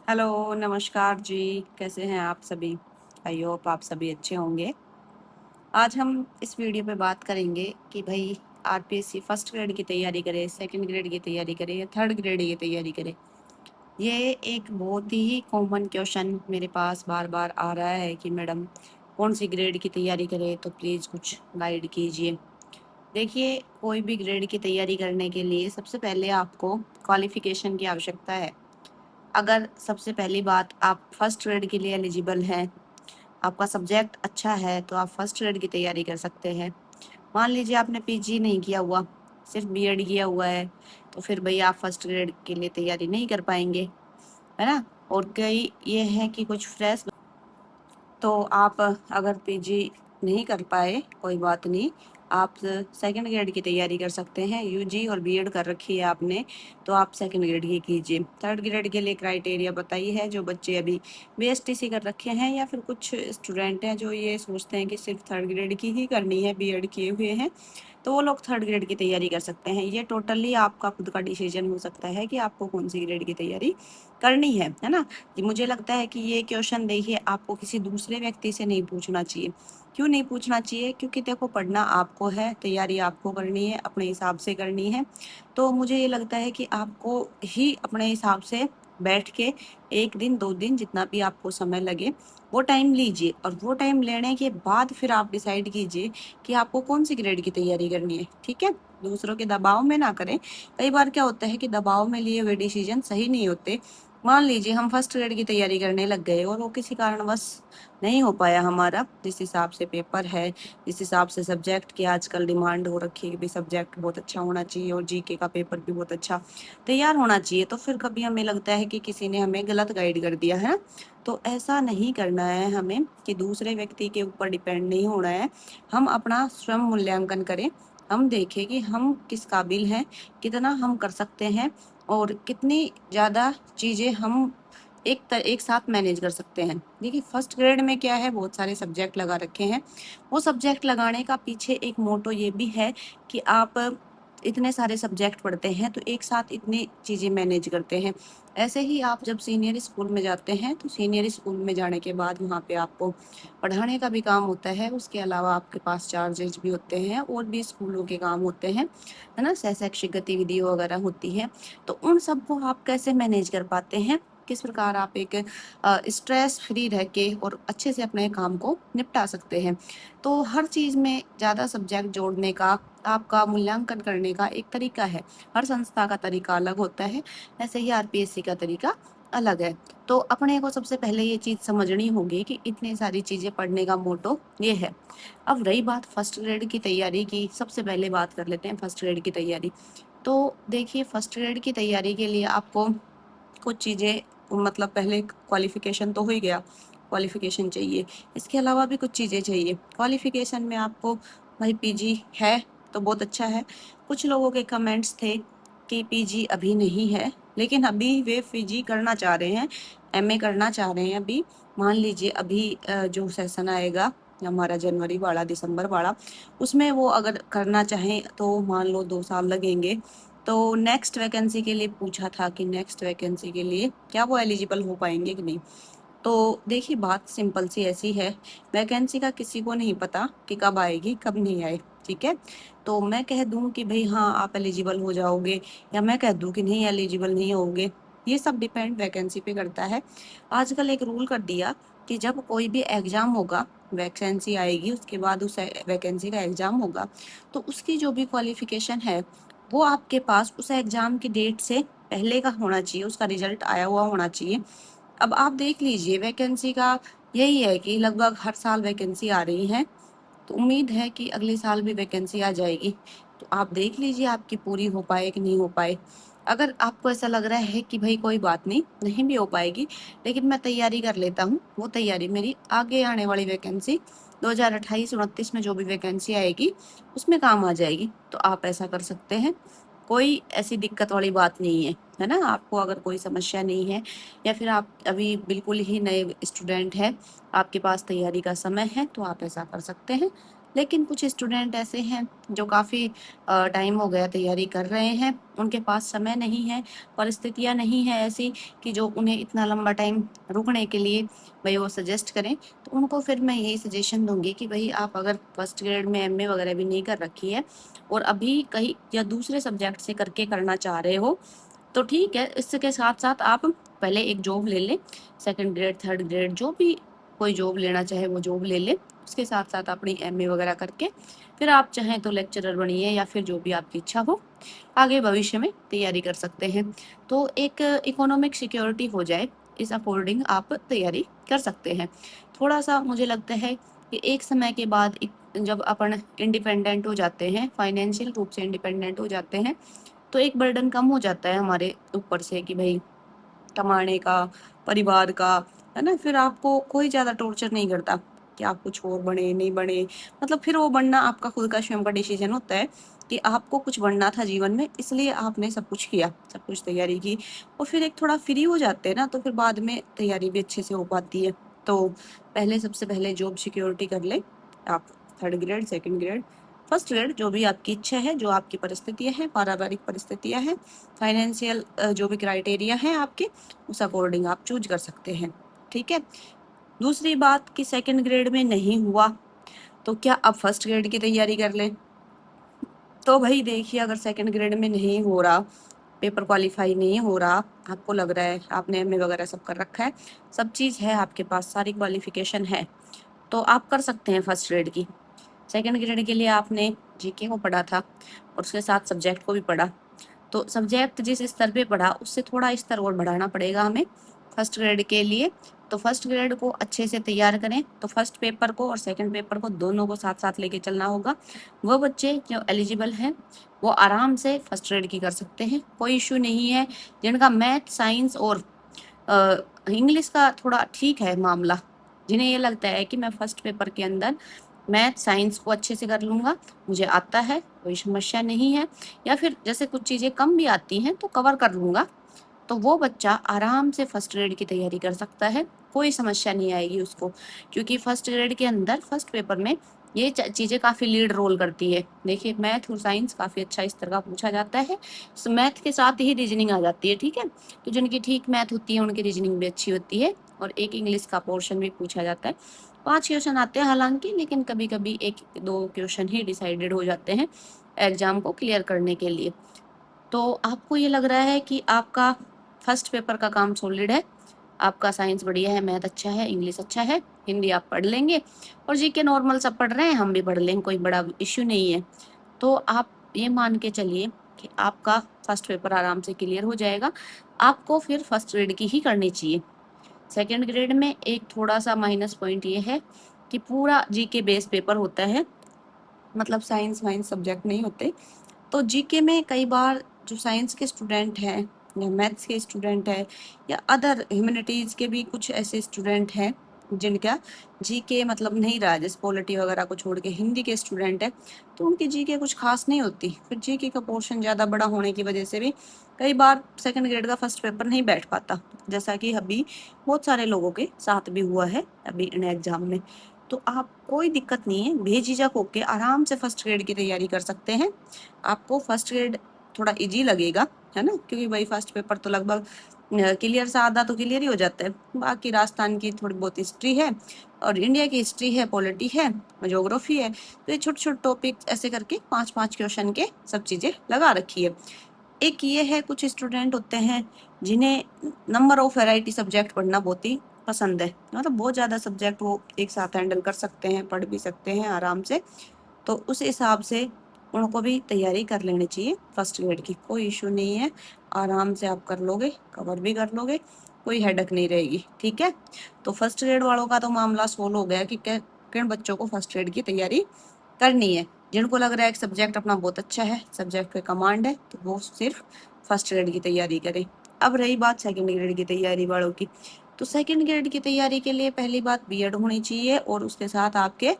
Hello, नमस्कार जी। कैसे हैं आप सभी? आई होप आप सभी अच्छे होंगे। आज हम इस वीडियो पे बात करेंगे कि भाई आरपीएससी फर्स्ट ग्रेड की तैयारी करें, सेकंड ग्रेड की तैयारी करें या थर्ड ग्रेड की तैयारी करें। ये एक बहुत ही कॉमन क्वेश्चन मेरे पास बार बार आ रहा है कि मैडम कौन सी ग्रेड की तैयारी करें, तो प्लीज़ कुछ गाइड कीजिए। देखिए, कोई भी ग्रेड की तैयारी करने के लिए सबसे पहले आपको क्वालिफिकेशन की आवश्यकता है। अगर सबसे पहली बात आप फर्स्ट ग्रेड के लिए एलिजिबल हैं, आपका सब्जेक्ट अच्छा है, तो आप फर्स्ट ग्रेड की तैयारी कर सकते हैं। मान लीजिए आपने पीजी नहीं किया हुआ, सिर्फ बीएड किया हुआ है, तो फिर भाई आप फर्स्ट ग्रेड के लिए तैयारी नहीं कर पाएंगे, है ना। और कई ये है कि कुछ फ्रेश, तो आप अगर पीजी नहीं कर पाए कोई बात नहीं, आप सेकंड ग्रेड की तैयारी कर सकते हैं। यूजी और बीएड कर रखी है आपने, तो आप सेकंड ग्रेड की कीजिए। थर्ड ग्रेड के लिए क्राइटेरिया बताइए है, जो बच्चे अभी बीएसटीसी कर रखे हैं या फिर कुछ स्टूडेंट हैं जो ये सोचते हैं कि सिर्फ थर्ड ग्रेड की ही करनी है, बीएड किए हुए हैं, तो वो लोग थर्ड ग्रेड की तैयारी कर सकते हैं। ये टोटली आपका खुद का डिसीजन हो सकता है कि आपको कौन सी ग्रेड की तैयारी करनी है ना। जी, मुझे लगता है कि ये क्वेश्चन देखिए आपको किसी दूसरे व्यक्ति से नहीं पूछना चाहिए। क्यों नहीं पूछना चाहिए? क्योंकि देखो, पढ़ना आपको है, तैयारी आपको करनी है, अपने हिसाब से करनी है। तो मुझे ये लगता है कि आपको ही अपने हिसाब से बैठ के 1 दिन 2 दिन जितना भी आपको समय लगे वो टाइम लीजिए, और वो टाइम लेने के बाद फिर आप डिसाइड कीजिए कि आपको कौन सी ग्रेड की तैयारी करनी है, ठीक है? दूसरों के दबाव में ना करें। कई बार क्या होता है कि दबाव में लिए हुए डिसीजन सही नहीं होते। मान लीजिए हम फर्स्ट ग्रेड की तैयारी करने लग गए और वो किसी कारणवश नहीं हो पाया हमारा, जिस हिसाब से पेपर है, जिस हिसाब से सब्जेक्ट की आजकल डिमांड हो रखी है कि भाई सब्जेक्ट बहुत अच्छा होना चाहिए और जीके का पेपर भी बहुत अच्छा तैयार होना चाहिए, तो फिर कभी हमें लगता है कि किसी ने हमें गलत गाइड कर दिया है ना। तो ऐसा नहीं करना है हमें कि दूसरे व्यक्ति के ऊपर डिपेंड नहीं होना है। हम अपना स्वयं मूल्यांकन करें, हम देखें कि हम किस काबिल हैं, कितना हम कर सकते हैं और कितनी ज़्यादा चीज़ें हम एक साथ मैनेज कर सकते हैं। देखिए, फर्स्ट ग्रेड में क्या है, बहुत सारे सब्जेक्ट लगा रखे हैं। वो सब्जेक्ट लगाने का पीछे एक मोटो ये भी है कि आप इतने सारे सब्जेक्ट पढ़ते हैं तो एक साथ इतनी चीज़ें मैनेज करते हैं। ऐसे ही आप जब सीनियर स्कूल में जाते हैं, तो सीनियर स्कूल में जाने के बाद वहाँ पे आपको पढ़ाने का भी काम होता है, उसके अलावा आपके पास चार्जेज भी होते हैं और भी स्कूलों के काम होते हैं, है ना, शैक्षिक गतिविधि वगैरह होती है। तो उन सबको आप कैसे मैनेज कर पाते हैं, किस प्रकार आप एक स्ट्रेस फ्री रह के और अच्छे से अपने काम को निपटा सकते हैं। तो हर चीज़ में ज़्यादा सब्जेक्ट जोड़ने का, आपका मूल्यांकन करने का एक तरीका है। हर संस्था का तरीका अलग होता है, ऐसे ही आरपीएससी का तरीका अलग है। तो अपने को सबसे पहले ये चीज़ समझनी होगी कि इतनी सारी चीज़ें पढ़ने का मोटो ये है। अब रही बात फर्स्ट ग्रेड की तैयारी की, सबसे पहले बात कर लेते हैं फर्स्ट ग्रेड की तैयारी। तो देखिए, फर्स्ट ग्रेड की तैयारी के लिए आपको कुछ चीज़ें, मतलब पहले क्वालिफ़िकेशन तो हो ही गया, क्वालिफ़िकेशन चाहिए। इसके अलावा भी कुछ चीज़ें चाहिए। क्वालिफ़िकेशन में आपको भाई पीजी है तो बहुत अच्छा है। कुछ लोगों के कमेंट्स थे कि पीजी अभी नहीं है, लेकिन अभी वे पीजी करना चाह रहे हैं, एमए करना चाह रहे हैं अभी। मान लीजिए अभी जो सेशन आएगा हमारा जनवरी वाला, दिसंबर वाला, उसमें वो अगर करना चाहें तो मान लो 2 साल लगेंगे। तो नेक्स्ट वैकेंसी के लिए पूछा था कि नेक्स्ट वैकेंसी के लिए क्या वो एलिजिबल हो पाएंगे कि नहीं। तो देखिए, बात सिंपल सी ऐसी है, वैकेंसी का किसी को नहीं पता कि कब आएगी कब नहीं आए, ठीक है। तो मैं कह दूं कि भाई हाँ आप एलिजिबल हो जाओगे, या मैं कह दूं कि नहीं एलिजिबल नहीं होगे, ये सब डिपेंड वैकेंसी पे करता है। आजकल एक रूल कर दिया कि जब कोई भी एग्जाम होगा, वैकेंसी आएगी उसके बाद उस वैकेंसी का एग्जाम होगा, तो उसकी जो भी क्वालिफिकेशन है वो आपके पास उस एग्जाम की डेट से पहले का होना चाहिए, उसका रिजल्ट आया हुआ होना चाहिए। अब आप देख लीजिए, वैकेंसी का यही है कि लगभग हर साल वैकेंसी आ रही है, तो उम्मीद है कि अगले साल भी वैकेंसी आ जाएगी। तो आप देख लीजिए आपकी पूरी हो पाए कि नहीं हो पाए। अगर आपको ऐसा लग रहा है कि भाई कोई बात नहीं, नहीं भी हो पाएगी, लेकिन मैं तैयारी कर लेता हूँ, वो तैयारी मेरी आगे आने वाली वैकेंसी 2028-29 में जो भी वैकेंसी आएगी उसमें काम आ जाएगी, तो आप ऐसा कर सकते हैं। कोई ऐसी दिक्कत वाली बात नहीं है ना। आपको अगर कोई समस्या नहीं है, या फिर आप अभी बिल्कुल ही नए स्टूडेंट हैं, आपके पास तैयारी का समय है, तो आप ऐसा कर सकते हैं। लेकिन कुछ स्टूडेंट ऐसे हैं जो काफ़ी टाइम हो गया तैयारी कर रहे हैं, उनके पास समय नहीं है, परिस्थितियाँ नहीं है ऐसी कि जो उन्हें इतना लंबा टाइम रुकने के लिए भाई वो सजेस्ट करें। तो उनको फिर मैं यही सजेशन दूंगी कि भाई आप अगर फर्स्ट ग्रेड में एमए वगैरह भी नहीं कर रखी है और अभी कहीं या दूसरे सब्जेक्ट से करके करना चाह रहे हो, तो ठीक है, इसके साथ साथ आप पहले एक जॉब ले लें, सेकंड ग्रेड थर्ड ग्रेड जो भी कोई जॉब लेना चाहे वो जॉब ले ले, उसके साथ साथ अपनी एमए वगैरह करके फिर आप चाहें तो लेक्चरर बनिए या फिर जो भी आपकी इच्छा हो आगे भविष्य में तैयारी कर सकते हैं। तो एक इकोनॉमिक सिक्योरिटी हो जाए, इस अकॉर्डिंग आप तैयारी कर सकते हैं। थोड़ा सा मुझे लगता है कि एक समय के बाद जब अपन इंडिपेंडेंट हो जाते हैं, फाइनेंशियल रूप से इंडिपेंडेंट हो जाते हैं, तो एक बर्डन कम हो जाता है हमारे ऊपर से कि भाई कमाने का, परिवार का, है ना। फिर आपको कोई ज़्यादा टॉर्चर नहीं करता कि आप कुछ और बने नहीं बने, मतलब फिर वो बनना आपका खुद का स्वयं का डिसीजन होता है कि आपको कुछ बनना था जीवन में, इसलिए आपने सब कुछ किया, सब कुछ तैयारी की और फिर एक थोड़ा फ्री हो जाते हैं ना, तो फिर बाद में तैयारी भी अच्छे से हो पाती है। तो पहले सबसे पहले जॉब सिक्योरिटी कर ले आप, third grade second grade first grade जो भी आपकी इच्छा है, जो आपकी परिस्थितियाँ हैं, पारिवारिक परिस्थितियाँ हैं, फाइनेंशियल जो भी क्राइटेरिया हैं आपके, उस अकॉर्डिंग आप चूज कर सकते हैं। ठीक है। दूसरी बात कि सेकंड ग्रेड में नहीं हुआ तो क्या आप फर्स्ट ग्रेड की तैयारी कर लें। तो भाई देखिए, अगर सेकंड ग्रेड में नहीं हो रहा, पेपर क्वालिफाई नहीं हो रहा, आपको लग रहा है आपने एमए वगैरह सब कर रखा है, सब चीज़ है आपके पास, सारी क्वालिफिकेशन है, तो आप कर सकते हैं फर्स्ट ग्रेड की। सेकंड ग्रेड के लिए आपने जीके को पढ़ा था और उसके साथ सब्जेक्ट को भी पढ़ा, तो सब्जेक्ट जिस स्तर पे पढ़ा उससे थोड़ा स्तर और बढ़ाना पड़ेगा हमें फर्स्ट ग्रेड के लिए। तो फर्स्ट ग्रेड को अच्छे से तैयार करें, तो फर्स्ट पेपर को और सेकंड पेपर को दोनों को साथ साथ लेके चलना होगा। वो बच्चे जो एलिजिबल हैं वो आराम से फर्स्ट ग्रेड की कर सकते हैं, कोई इशू नहीं है। जिनका मैथ साइंस और इंग्लिश का थोड़ा ठीक है मामला, जिन्हें ये लगता है कि मैं फर्स्ट पेपर के अंदर मैथ साइंस को अच्छे से कर लूँगा, मुझे आता है, कोई समस्या नहीं है, या फिर जैसे कुछ चीज़ें कम भी आती हैं तो कवर कर लूँगा, तो वो बच्चा आराम से फर्स्ट ग्रेड की तैयारी कर सकता है, कोई समस्या नहीं आएगी उसको। क्योंकि फर्स्ट ग्रेड के अंदर फर्स्ट पेपर में ये चीज़ें काफ़ी लीड रोल करती है। देखिए, मैथ और साइंस काफ़ी अच्छा स्तर का पूछा जाता है, मैथ के साथ ही रीजनिंग आ जाती है। ठीक है, तो जिनकी ठीक मैथ होती है उनकी रीजनिंग भी अच्छी होती है, और एक इंग्लिश का पोर्शन भी पूछा जाता है। 5 क्वेश्चन आते हैं हालांकि, लेकिन कभी कभी 1-2 क्वेश्चन ही डिसाइडेड हो जाते हैं एग्जाम को क्लियर करने के लिए। तो आपको ये लग रहा है कि आपका फर्स्ट पेपर का काम सॉलिड है, आपका साइंस बढ़िया है, मैथ अच्छा है, इंग्लिश अच्छा है, हिंदी आप पढ़ लेंगे, और जीके नॉर्मल सब पढ़ रहे हैं, हम भी पढ़ लेंगे, कोई बड़ा इश्यू नहीं है। तो आप ये मान के चलिए कि आपका फर्स्ट पेपर आराम से क्लियर हो जाएगा। आपको फिर फर्स्ट ग्रेड की ही करनी चाहिए। सेकेंड ग्रेड में एक थोड़ा सा माइनस पॉइंट ये है कि पूरा जीके बेस पेपर होता है, मतलब साइंस वाइंस सब्जेक्ट नहीं होते। तो जीके में कई बार जो साइंस के स्टूडेंट हैं या मैथ्स के स्टूडेंट हैं या अदर ह्यूमैनिटीज़ के भी कुछ ऐसे स्टूडेंट हैं जिनका जीके मतलब नहीं रहा, जैसे पॉलिटी वगैरह को छोड़ के हिंदी के स्टूडेंट हैं, तो उनकी जीके कुछ खास नहीं होती। फिर जीके का पोर्शन ज़्यादा बड़ा होने की वजह से भी कई बार सेकंड ग्रेड का फर्स्ट पेपर नहीं बैठ पाता, जैसा कि अभी बहुत सारे लोगों के साथ भी हुआ है अभी इन एग्जाम में। तो आप कोई दिक्कत नहीं है, बेझिझक होके आराम से फर्स्ट ग्रेड की तैयारी कर सकते हैं। आपको फर्स्ट ग्रेड थोड़ा इजी लगेगा, है ना, क्योंकि भाई फर्स्ट पेपर तो लगभग क्लियर सा आधा तो क्लियर ही हो जाता है। बाकी राजस्थान की थोड़ी बहुत हिस्ट्री है और इंडिया की हिस्ट्री है, पॉलिटी है, ज्योग्राफी है, तो ये छोटे छोटे टॉपिक ऐसे करके 5-5 क्वेश्चन के सब चीज़ें लगा रखी है। एक ये है, कुछ स्टूडेंट होते हैं जिन्हें नंबर ऑफ वैरायटी सब्जेक्ट पढ़ना बहुत ही पसंद है, मतलब बहुत ज़्यादा सब्जेक्ट वो एक साथ हैंडल कर सकते हैं, पढ़ भी सकते हैं आराम से। तो उस हिसाब से उनको भी तैयारी कर लेनी चाहिए फर्स्ट ग्रेड की, कोई इशू नहीं है, आराम से आप कर लोगे, कवर भी कर लोगे, कोई हेडक नहीं रहेगी। ठीक है, तो फर्स्ट ग्रेड वालों का तो मामला सोल्व हो गया कि किन बच्चों को फर्स्ट ग्रेड की तैयारी करनी है। जिनको लग रहा है कि सब्जेक्ट अपना बहुत अच्छा है, सब्जेक्ट पे कमांड है, तो वो सिर्फ फर्स्ट ग्रेड की तैयारी करें। अब रही बात सेकंड ग्रेड की तैयारी वालों की, तो सेकंड ग्रेड की तैयारी के लिए पहली बात बीएड होनी चाहिए, और उसके साथ आपके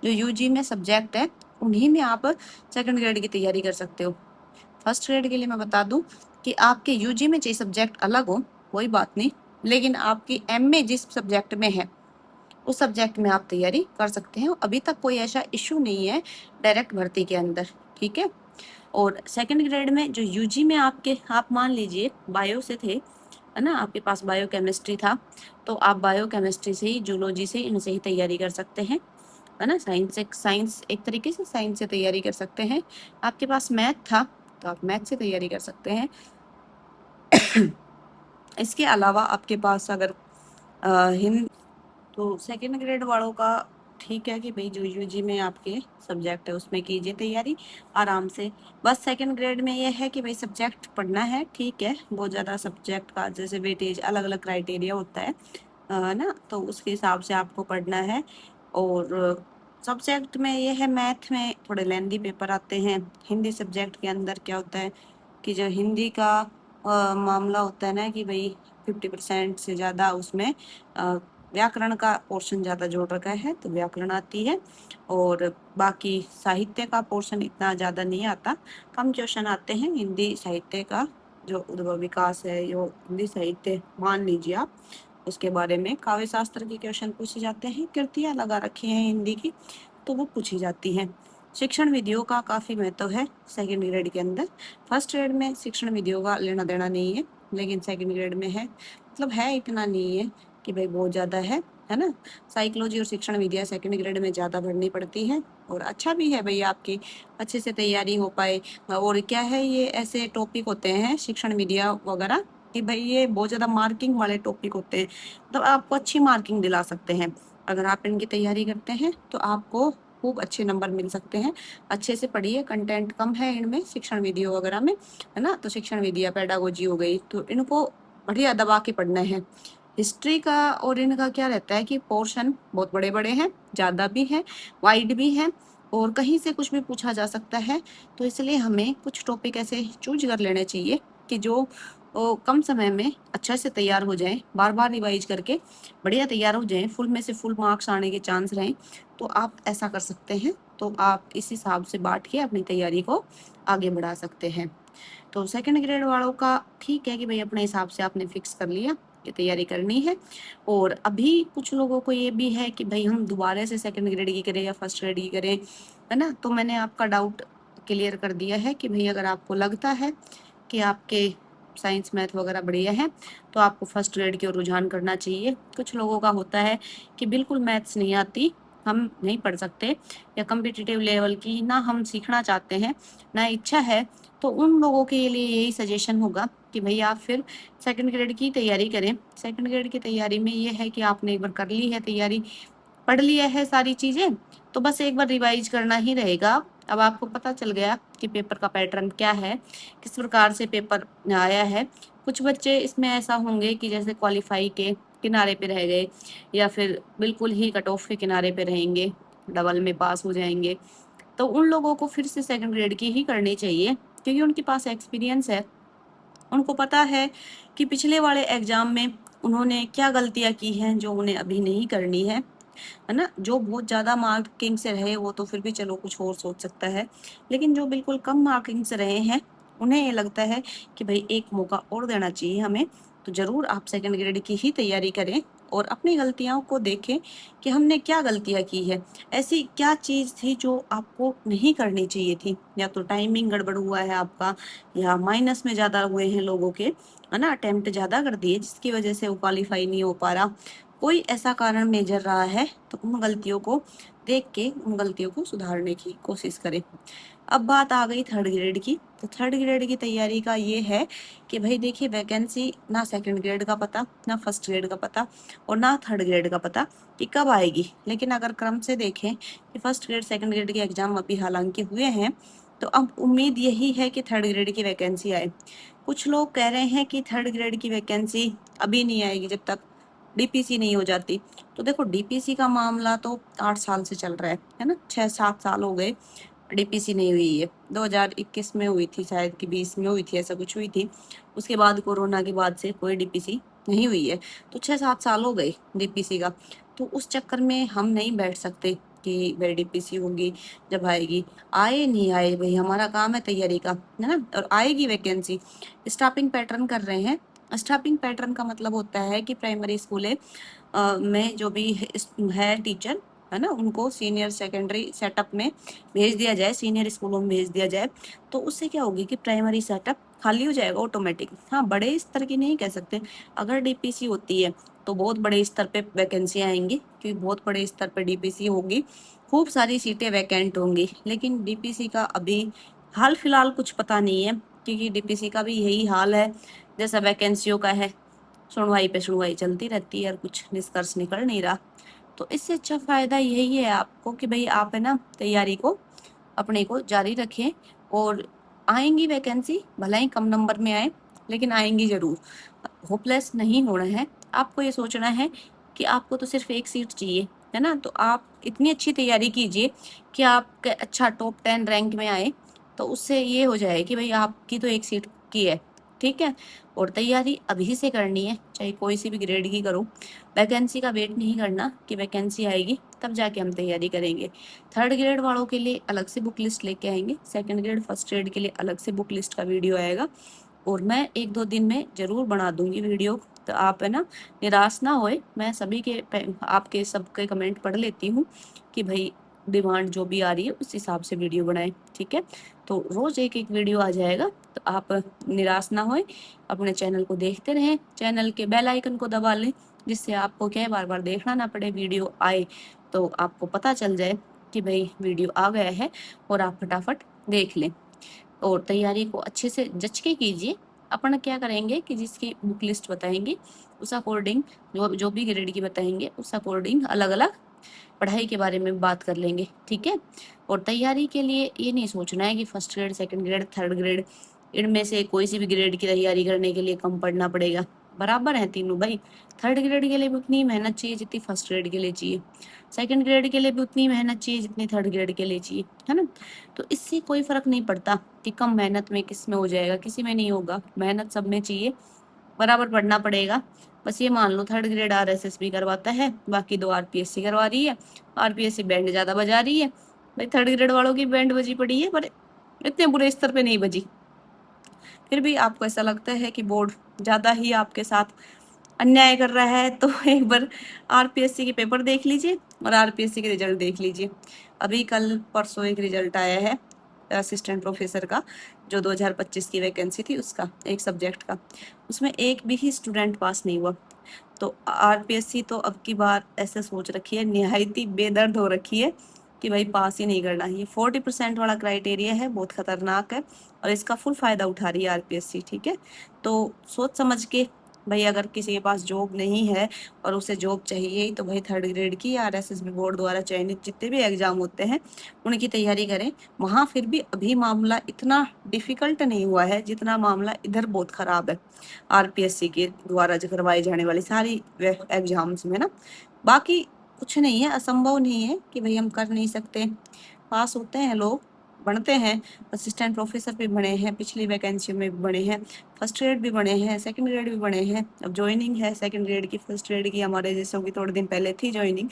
जो यूजी में सब्जेक्ट है उन्हीं में आप सेकंड ग्रेड की तैयारी कर सकते हो। फर्स्ट ग्रेड के लिए मैं बता दूं कि आपके यूजी में चाहिए सब्जेक्ट अलग हो, कोई बात नहीं, लेकिन आपकी एमए जिस सब्जेक्ट में है उस सब्जेक्ट में आप तैयारी कर सकते हैं। अभी तक कोई ऐसा इशू नहीं है डायरेक्ट भर्ती के अंदर, ठीक है। और सेकंड ग्रेड में जो यूजी में आपके, आप मान लीजिए बायो से थे, है ना, आपके पास बायो केमिस्ट्री था, तो आप बायो केमिस्ट्री से ही, जूलॉजी से, इनसे ही तैयारी कर सकते हैं, है ना। साइंस एक तरीके से साइंस से तैयारी कर सकते हैं। आपके पास मैथ था तो आप मैथ से तैयारी कर सकते हैं। इसके अलावा आपके पास अगर हिंद, तो सेकेंड ग्रेड वालों का ठीक है कि भाई जो यूजी में आपके सब्जेक्ट है उसमें कीजिए तैयारी आराम से। बस सेकेंड ग्रेड में ये है कि भाई सब्जेक्ट पढ़ना है, ठीक है। बहुत ज़्यादा सब्जेक्ट का जैसे वेटेज अलग अलग क्राइटेरिया होता है ना, तो उसके हिसाब से आपको पढ़ना है। और सब्जेक्ट में ये है, मैथ में थोड़े लेंदी पेपर आते हैं। हिंदी सब्जेक्ट के अंदर क्या होता है कि जो हिंदी का मामला होता है ना कि भाई 50% से ज़्यादा उसमें व्याकरण का पोर्शन ज़्यादा जोड़ रखा है, तो व्याकरण आती है। और बाकी साहित्य का पोर्शन इतना ज़्यादा नहीं आता, कम क्वेश्चन आते हैं हिंदी साहित्य का। जो उद्भव विकास है, जो हिंदी साहित्य मान लीजिए आप, उसके बारे में काव्य शास्त्र के क्वेश्चन पूछे जाते हैं। कृतियाँ लगा रखी हैं हिंदी की, तो वो पूछी जाती हैं। शिक्षण विधियों का काफ़ी महत्व है सेकेंड ग्रेड के अंदर। फर्स्ट ग्रेड में शिक्षण विधियों का लेना देना नहीं है, लेकिन सेकेंड ग्रेड में है, मतलब है, इतना नहीं है कि भाई बहुत ज़्यादा है ना। साइकोलॉजी और शिक्षण विधियाँ सेकेंड ग्रेड में ज़्यादा पढ़नी पड़ती है, और अच्छा भी है भाई आपकी अच्छे से तैयारी हो पाए। और क्या है, ये ऐसे टॉपिक होते हैं शिक्षण विधियाँ वगैरह कि भाई ये बहुत ज़्यादा मार्किंग वाले टॉपिक होते हैं, मतलब आपको अच्छी मार्किंग दिला सकते हैं। अगर आप इनकी तैयारी करते हैं तो आपको खूब अच्छे नंबर मिल सकते हैं। अच्छे से पढ़िए, कंटेंट कम है इनमें शिक्षण विधियों वगैरह में, है ना। तो शिक्षण विधियाँ पेडागोजी हो गई, तो इनको बढ़िया दबा के पढ़ना है। हिस्ट्री का और इनका क्या रहता है कि पोर्शन बहुत बड़े बड़े हैं, ज़्यादा भी हैं, वाइड भी हैं, और कहीं से कुछ भी पूछा जा सकता है। तो इसलिए हमें कुछ टॉपिक ऐसे चूज कर लेने चाहिए कि जो कम समय में अच्छा से तैयार हो जाएं, बार बार रिवाइज करके बढ़िया तैयार हो जाएं, फुल में से फुल मार्क्स आने के चांस रहें। तो आप ऐसा कर सकते हैं, तो आप इस हिसाब से बांट के अपनी तैयारी को आगे बढ़ा सकते हैं। तो सेकंड ग्रेड वालों का ठीक है कि भाई अपने हिसाब से आपने फिक्स कर लिया कि तैयारी करनी है। और अभी कुछ लोगों को ये भी है कि भाई हम दोबारा से सेकंड ग्रेड की करें या फर्स्ट ग्रेड की करें, है ना। तो मैंने आपका डाउट क्लियर कर दिया है कि भाई अगर आपको लगता है कि आपके साइंस मैथ वगैरह बढ़िया है, तो आपको फर्स्ट ग्रेड की ओर रुझान करना चाहिए। कुछ लोगों का होता है कि बिल्कुल मैथ्स नहीं आती, हम नहीं पढ़ सकते, या कम्पिटिटिव लेवल की ना हम सीखना चाहते हैं, ना इच्छा है, तो उन लोगों के लिए यही सजेशन होगा कि भाई आप फिर सेकंड ग्रेड की तैयारी करें। सेकंड ग्रेड की तैयारी में ये है कि आपने एक बार कर ली है तैयारी, पढ़ लिया है सारी चीज़ें, तो बस एक बार रिवाइज करना ही रहेगा। अब आपको पता चल गया कि पेपर का पैटर्न क्या है, किस प्रकार से पेपर आया है। कुछ बच्चे इसमें ऐसा होंगे कि जैसे क्वालिफाई के किनारे पे रह गए, या फिर बिल्कुल ही कट ऑफ के किनारे पे रहेंगे, डबल में पास हो जाएंगे। तो उन लोगों को फिर से सेकंड ग्रेड की ही करनी चाहिए, क्योंकि उनके पास एक्सपीरियंस है, उनको पता है कि पिछले वाले एग्जाम में उन्होंने क्या गलतियां की हैं जो उन्हें अभी नहीं करनी है ना। जो बहुत ज़्यादा मार्किंग से रहे वो तो फिर भी चलो कुछ और सोच सकता है, लेकिन जो बिल्कुल कम मार्किंग से रहे हैं उन्हें ये लगता है कि भाई एक मौका और देना चाहिए हमें। तो ज़रूर आप सेकंड ग्रेड की ही तैयारी करें, और अपनी गलतियों को देखें कि हमने क्या गलतियां की है, ऐसी क्या चीज़ थी जो आपको नहीं करनी चाहिए थी। या तो टाइमिंग गड़बड़ हुआ है आपका, या माइनस में ज़्यादा हुए हैं लोगों के, है ना, अटेम्प्ट ज़्यादा कर दिए जिसकी वजह से वो क्वालिफाई नहीं हो पा रहा। कोई ऐसा कारण मेजर रहा है तो उन गलतियों को देख के उन गलतियों को सुधारने की कोशिश करें। अब बात आ गई थर्ड ग्रेड की, तो थर्ड ग्रेड की तैयारी का ये है कि भाई देखिए वैकेंसी ना सेकंड ग्रेड का पता, ना फर्स्ट ग्रेड का पता, और ना थर्ड ग्रेड का पता कि कब आएगी। लेकिन अगर क्रम से देखें कि फर्स्ट ग्रेड सेकंड ग्रेड के एग्जाम अभी हालांकि हुए हैं, तो अब उम्मीद यही है कि थर्ड ग्रेड की वैकेंसी आए। कुछ लोग कह रहे हैं कि थर्ड ग्रेड की वैकेंसी अभी नहीं आएगी जब तक डीपीसी नहीं हो जाती। तो देखो डीपीसी का मामला तो 8 साल से चल रहा है ना, 6-7 साल हो गए डीपीसी नहीं हुई है। 2021 में हुई थी शायद, कि 20 में हुई थी, ऐसा कुछ हुई थी। उसके बाद कोरोना के बाद से कोई डीपीसी नहीं हुई है, तो 6-7 साल हो गए डीपीसी का। तो उस चक्कर में हम नहीं बैठ सकते कि भाई डीपीसी होगी जब आएगी, आए नहीं आए भाई हमारा काम है तैयारी का, है ना। और आएगी वैकेंसी, स्टाफिंग पैटर्न कर रहे हैं, स्टाफिंग पैटर्न का मतलब होता है कि प्राइमरी स्कूल में जो भी है टीचर है ना, उनको सीनियर सेकेंडरी सेटअप में भेज दिया जाए, सीनियर स्कूलों में भेज दिया जाए, तो उससे क्या होगी कि प्राइमरी सेटअप खाली हो जाएगा ऑटोमेटिक। हाँ, बड़े स्तर की नहीं कह सकते, अगर डीपीसी होती है तो बहुत बड़े स्तर पे वैकेंसियां आएंगी, क्योंकि बहुत बड़े स्तर पे डीपीसी होगी, खूब सारी सीटें वैकेंट होंगी। लेकिन डीपीसी का अभी हाल फिलहाल कुछ पता नहीं है, क्योंकि डीपीसी का भी यही हाल है जैसा वैकेंसियों का है, सुनवाई पे सुनवाई चलती रहती है और कुछ निष्कर्ष निकल नहीं रहा। तो इससे अच्छा फायदा यही है आपको कि भाई आप है ना तैयारी को अपने को जारी रखें, और आएंगी वैकेंसी, भला ही कम नंबर में आए लेकिन आएंगी जरूर। होपलेस नहीं होना है, आपको ये सोचना है कि आपको तो सिर्फ एक सीट चाहिए, है ना। तो आप इतनी अच्छी तैयारी कीजिए कि आप अच्छा टॉप 10 रैंक में आए, तो उससे ये हो जाए कि भाई आपकी तो एक सीट की है, ठीक है। और तैयारी अभी से करनी है, चाहे कोई सी भी ग्रेड की करो, वैकेंसी का वेट नहीं करना कि वैकेंसी आएगी तब जाके हम तैयारी करेंगे। थर्ड ग्रेड वालों के लिए अलग से बुक लिस्ट लेके आएंगे, सेकंड ग्रेड फर्स्ट ग्रेड के लिए अलग से बुक लिस्ट का वीडियो आएगा, और मैं 1-2 दिन में जरूर बना दूंगी वीडियो। तो आप है ना निराश ना होए, मैं सभी के आपके सबके कमेंट पढ़ लेती हूँ कि भाई डिमांड जो भी आ रही है उस हिसाब से वीडियो बनाएं, ठीक है। तो रोज एक एक वीडियो आ जाएगा, तो आप निराश ना होए, अपने चैनल को देखते रहें, चैनल के बेल आइकन को दबा लें, जिससे आपको क्या बार बार देखना ना पड़े, वीडियो आए तो आपको पता चल जाए कि भाई वीडियो आ गया है और आप फटाफट देख लें। और तैयारी को अच्छे से जच के कीजिए। अपन क्या करेंगे कि जिसकी बुक लिस्ट बताएंगे उस अकॉर्डिंग, जो जो भी ग्रेड की बताएंगे उस अकॉर्डिंग अलग अलग पढ़ाई के बारे में बात कर लेंगे, ठीक है। और तैयारी के लिए ये नहीं सोचना है कि first grade, second grade, third grade, इनमें से कोई सी भी ग्रेड की तैयारी करने के लिए कम पढ़ना पड़ेगा, बराबर है तीनों भाई। थर्ड ग्रेड के लिए भी उतनी मेहनत चाहिए जितनी फर्स्ट ग्रेड के लिए चाहिए, सेकंड ग्रेड के लिए भी उतनी मेहनत चाहिए जितनी थर्ड ग्रेड के लिए चाहिए, है ना। तो इससे कोई फर्क नहीं पड़ता कि कम मेहनत में किस में हो जाएगा, किसी में नहीं होगा, मेहनत सब में चाहिए, बराबर पढ़ना पड़ेगा। बस ये मान लो थर्ड ग्रेड आरएसएस भी करवाता है, बाकी 2 आरपीएससी करवा रही है, आरपीएससी बैंड ज्यादा बजा रही है, भाई थर्ड ग्रेड वालों की बैंड बजी पड़ी है, पर इतने बुरे स्तर पे नहीं बजी। फिर भी आपको ऐसा लगता है कि बोर्ड ज्यादा ही आपके साथ अन्याय कर रहा है, तो एक बार आरपीएससी के पेपर देख लीजिए और आरपीएससी के रिजल्ट देख लीजिए। अभी कल परसों एक रिजल्ट आया है असिस्टेंट प्रोफेसर का, जो 2025 की वैकेंसी थी उसका, एक सब्जेक्ट का, उसमें एक भी स्टूडेंट पास नहीं हुआ। तो आरपीएससी तो अब की बार ऐसे सोच रखी है, निहायती बेदर्द हो रखी है कि भाई पास ही नहीं करना। ये 40% वाला क्राइटेरिया है, बहुत खतरनाक है, और इसका फुल फायदा उठा रही है आरपीएससी, ठीक है। तो सोच समझ के भाई, अगर किसी के पास जॉब नहीं है और उसे जॉब चाहिए, तो भाई थर्ड ग्रेड की आरएसएस बोर्ड द्वारा चयनित जितने भी एग्जाम होते हैं उनकी तैयारी करें। वहाँ फिर भी अभी मामला इतना डिफिकल्ट नहीं हुआ है जितना मामला इधर बहुत खराब है, आरपीएससी के द्वारा जो करवाई जाने वाली सारी एग्जाम्स में ना। बाकी कुछ नहीं है, असंभव नहीं है कि भाई हम कर नहीं सकते, पास होते हैं लोग, बनते हैं। असिस्टेंट प्रोफेसर भी बने हैं, पिछली वैकेंसी में भी बने हैं, फर्स्ट ग्रेड भी बने हैं, सेकंड ग्रेड भी बने हैं। अब ज्वाइनिंग है सेकंड ग्रेड की, फर्स्ट ग्रेड की हमारे जैसों की थोड़े दिन पहले थी ज्वाइनिंग।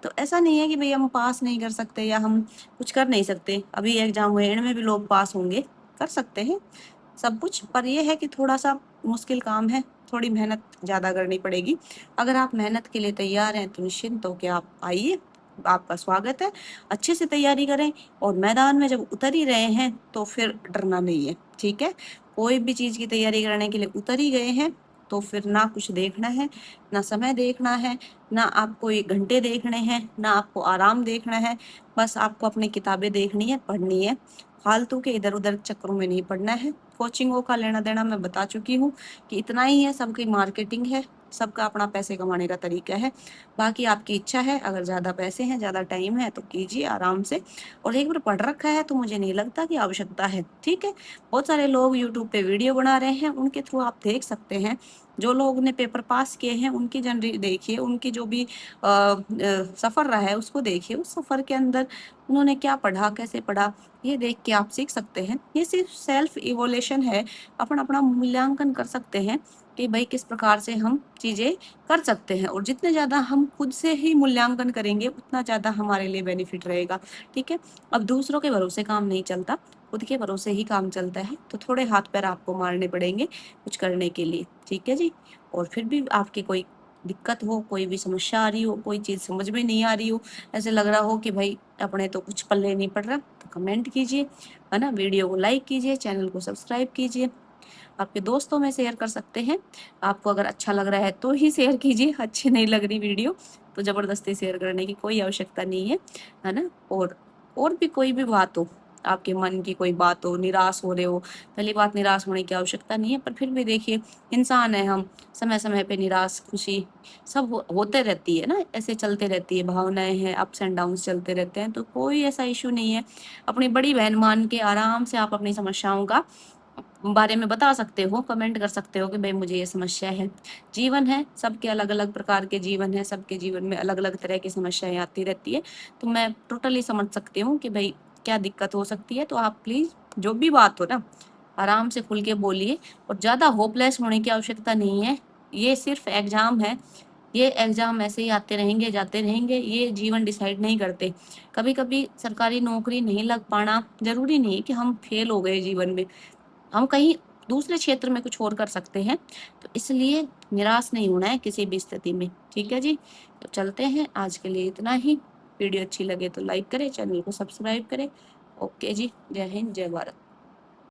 तो ऐसा नहीं है कि भाई हम पास नहीं कर सकते या हम कुछ कर नहीं सकते, अभी एग्जाम हुए इनमें भी लोग पास होंगे, कर सकते हैं सब कुछ, पर यह है कि थोड़ा सा मुश्किल काम है, थोड़ी मेहनत ज़्यादा करनी पड़ेगी। अगर आप मेहनत के लिए तैयार हैं तो निश्चिंत होकर आप आइए, आपका स्वागत है। अच्छे से तैयारी करें, और मैदान में जब उतर ही रहे हैं तो फिर डरना नहीं है, ठीक है। कोई भी चीज़ की तैयारी करने के लिए उतर ही गए हैं तो फिर ना कुछ देखना है, ना समय देखना है, ना आपको ये घंटे देखने हैं, ना आपको आराम देखना है। बस आपको अपनी किताबें देखनी है, पढ़नी है, फालतू के इधर उधर चक्करों में नहीं पड़ना है। कोचिंगों का लेना देना मैं बता चुकी हूँ कि इतना ही है, सबकी मार्केटिंग है, सबका अपना पैसे कमाने का तरीका है। बाकी आपकी इच्छा है, अगर ज़्यादा पैसे हैं, ज़्यादा टाइम है तो कीजिए आराम से। और एक बार पढ़ रखा है तो मुझे नहीं लगता कि आवश्यकता है, ठीक है। बहुत सारे लोग यूट्यूब पे वीडियो बना रहे हैं, उनके थ्रू आप देख सकते हैं। जो लोग ने पेपर पास किए हैं उनकी जनरी देखिए, उनकी जो भी सफ़र रहा है उसको देखिए, उस सफ़र के अंदर उन्होंने क्या पढ़ा, कैसे पढ़ा, ये देख के आप सीख सकते हैं। ये सिर्फ सेल्फ इवोल्यूशन है, अपन अपना मूल्यांकन कर सकते हैं कि भाई किस प्रकार से हम चीज़ें कर सकते हैं। और जितने ज़्यादा हम खुद से ही मूल्यांकन करेंगे उतना ज़्यादा हमारे लिए बेनिफिट रहेगा, ठीक है। अब दूसरों के भरोसे काम नहीं चलता, खुद के भरोसे ही काम चलता है, तो थोड़े हाथ पैर आपको मारने पड़ेंगे कुछ करने के लिए, ठीक है जी। और फिर भी आपकी कोई दिक्कत हो, कोई भी समस्या आ रही हो, कोई चीज़ समझ में नहीं आ रही हो, ऐसे लग रहा हो कि भाई अपने तो कुछ पल्ले नहीं पड़ रहा, तो कमेंट कीजिए, है ना, वीडियो को लाइक कीजिए, चैनल को सब्सक्राइब कीजिए, आपके दोस्तों में शेयर कर सकते हैं। आपको अगर अच्छा लग रहा है तो ही शेयर कीजिए, अच्छी नहीं लग रही वीडियो तो ज़बरदस्ती शेयर करने की कोई आवश्यकता नहीं है ना। और भी कोई भी बात हो, आपके मन की कोई बात हो, निराश हो रहे हो, पहली बात निराश होने की आवश्यकता नहीं है, पर फिर भी देखिए इंसान है हम, समय समय पे निराश खुशी सब होते रहती है ना, ऐसे चलते रहती है, भावनाएं हैं, अप्स एंड डाउन्स चलते रहते हैं, तो कोई ऐसा इशू नहीं है। अपनी बड़ी बहन मान के आराम से आप अपनी समस्याओं का बारे में बता सकते हो, कमेंट कर सकते हो कि भाई मुझे ये समस्या है। जीवन है, सबके अलग अलग प्रकार के जीवन है, सबके जीवन में अलग अलग तरह की समस्याएं आती रहती है, तो मैं टोटली समझ सकती हूँ कि भाई क्या दिक्कत हो सकती है। तो आप प्लीज जो भी बात हो ना, आराम से खुल के बोलिए, और ज्यादा होपलेस होने की आवश्यकता नहीं है। ये सिर्फ एग्जाम है, ये एग्जाम ऐसे ही आते रहेंगे जाते रहेंगे, ये जीवन डिसाइड नहीं करते। कभी कभी सरकारी नौकरी नहीं लग पाना जरूरी नहीं है कि हम फेल हो गए जीवन में, हम कहीं दूसरे क्षेत्र में कुछ और कर सकते हैं, तो इसलिए निराश नहीं होना है किसी भी स्थिति में, ठीक है जी। तो चलते हैं, आज के लिए इतना ही। वीडियो अच्छी लगे तो लाइक करें, चैनल को सब्सक्राइब करें। ओके जी, जय हिंद जय भारत।